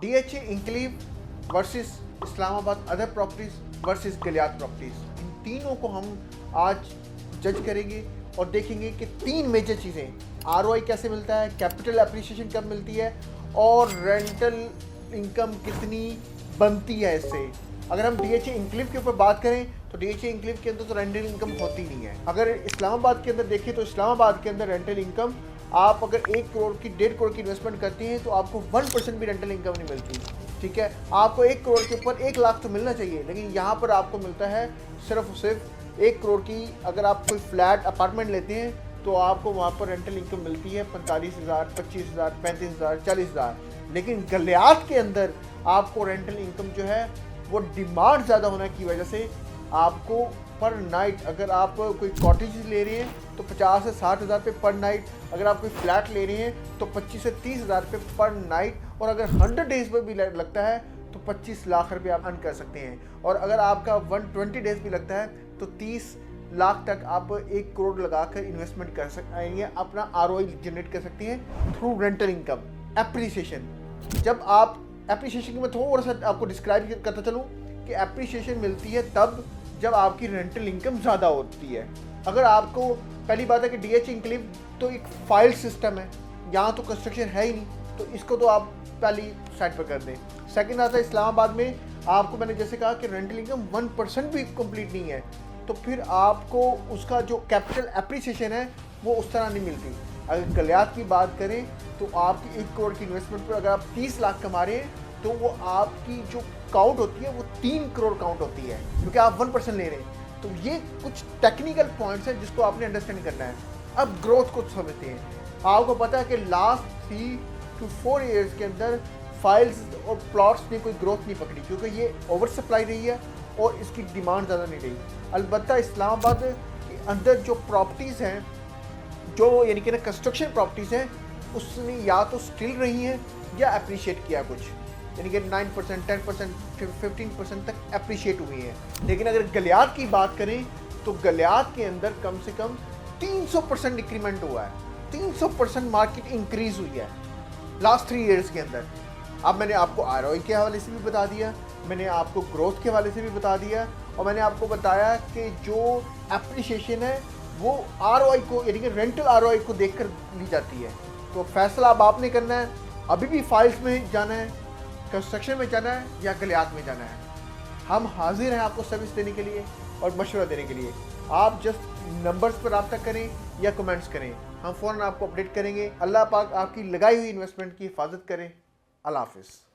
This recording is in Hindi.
DHA enclave versus Islamabad other properties versus Galiyat properties, इन तीनों को हम आज जज करेंगे और देखेंगे कि तीन मेजर चीज़ें, ROI कैसे मिलता है, कैपिटल एप्रिसिएशन कब मिलती है और रेंटल इनकम कितनी बनती है इससे। अगर हम DHA इंक्लेव के ऊपर बात करें तो DHA इंक्लेव के अंदर तो रेंटल इनकम होती नहीं है। अगर इस्लामाबाद के अंदर देखें तो इस्लामाबाद के अंदर रेंटल इनकम, आप अगर 1 करोड़ की 1.5 करोड़ की इन्वेस्टमेंट करती हैं तो आपको 1% भी रेंटल इनकम नहीं मिलती। ठीक है, आपको 1 करोड़ के ऊपर 1 लाख तो मिलना चाहिए, लेकिन यहाँ पर आपको मिलता है सिर्फ 1 करोड़ की। अगर आप कोई फ्लैट अपार्टमेंट लेते हैं तो आपको वहाँ पर रेंटल इनकम मिलती है 45,000, 25,000, 35,000, 40,000। लेकिन गलियात के अंदर आपको रेंटल इनकम जो है वो डिमांड ज़्यादा होने की वजह से आपको पर नाइट, अगर आप कोई कॉटेज ले रहे हैं तो 50 से 60,000 रुपये पर नाइट, अगर आप कोई फ्लैट ले रहे हैं तो 25 से 30,000 रुपये पर नाइट, और अगर 100 डेज़ पर भी लगता है तो 25 लाख रुपये आप अर्न कर सकते हैं। और अगर आपका 120 डेज़ भी लगता है तो 30 लाख तक आप 1 करोड़ लगाकर इन्वेस्टमेंट कर सकते हैं, अपना ROI जनरेट कर सकते हैं थ्रू रेंटल इनकम एप्रिसिएशन। जब आप एप्रिसिएशन की मैं थोड़ा सा आपको डिस्क्राइब करता चलूँ कि एप्रिसिएशन मिलती है तब जब आपकी रेंटल इनकम ज़्यादा होती है। अगर आपको, पहली बात है कि DHA इंक्लेव तो एक फाइल सिस्टम है, यहाँ तो कंस्ट्रक्शन है ही नहीं, तो इसको तो आप पहली साइड पर कर दें। सेकंड आता है इस्लामाबाद में आपको, मैंने जैसे कहा कि रेंटल इनकम 1% भी कंप्लीट नहीं है, तो फिर आपको उसका जो कैपिटल एप्रिसिएशन है वो उस तरह नहीं मिलती। अगर गलियात की बात करें तो आपकी 1 करोड़ की इन्वेस्टमेंट पर अगर आप 30 लाख कमा रहे हैं तो वो आपकी जो काउंट होती है वो 3 करोड़ काउंट होती है, क्योंकि आप 1% ले रहे हैं। तो ये कुछ टेक्निकल पॉइंट्स हैं जिसको आपने अंडरस्टैंड करना है। अब ग्रोथ को समझते हैं। आपको पता है कि लास्ट 3 to 4 ईयर्स के अंदर फाइल्स और प्लॉट्स ने कोई ग्रोथ नहीं पकड़ी, क्योंकि ये ओवर सप्लाई रही है और इसकी डिमांड ज़्यादा नहीं रही। अलबत्ता इस्लामाबाद के अंदर जो प्रॉपर्टीज़ हैं, जो यानी कि कंस्ट्रक्शन प्रॉपर्टीज़ हैं, उसने या तो स्टिल रही हैं या अप्रिशिएट किया कुछ, यानी कि 9%, 10%, 15% तक अप्रिशिएट हुई हैं। लेकिन अगर गलियात की बात करें तो गलियात के अंदर कम से कम 300% इंक्रीमेंट हुआ है, 300% मार्केट इंक्रीज हुई है लास्ट 3 ईयर्स के अंदर। अब मैंने आपको ROI के हवाले से भी बता दिया, मैंने आपको ग्रोथ के हवाले से भी बता दिया, और मैंने आपको बताया कि जो एप्रिशिएशन है वो ROI को, यानी कि रेंटल ROI को देखकर ली जाती है। तो फैसला अब आपने करना है, अभी भी फाइल्स में जाना है, कंस्ट्रक्शन में जाना है या गलियात में जाना है। हम हाजिर हैं आपको सर्विस देने के लिए और मशवरा देने के लिए। आप जस्ट नंबर्स पर रब्ता करें या कमेंट्स करें, हम फ़ौरन आपको अपडेट करेंगे। अल्लाह पाक आपकी लगाई हुई इन्वेस्टमेंट की हिफाजत करें। अल्लाह हाफिज़।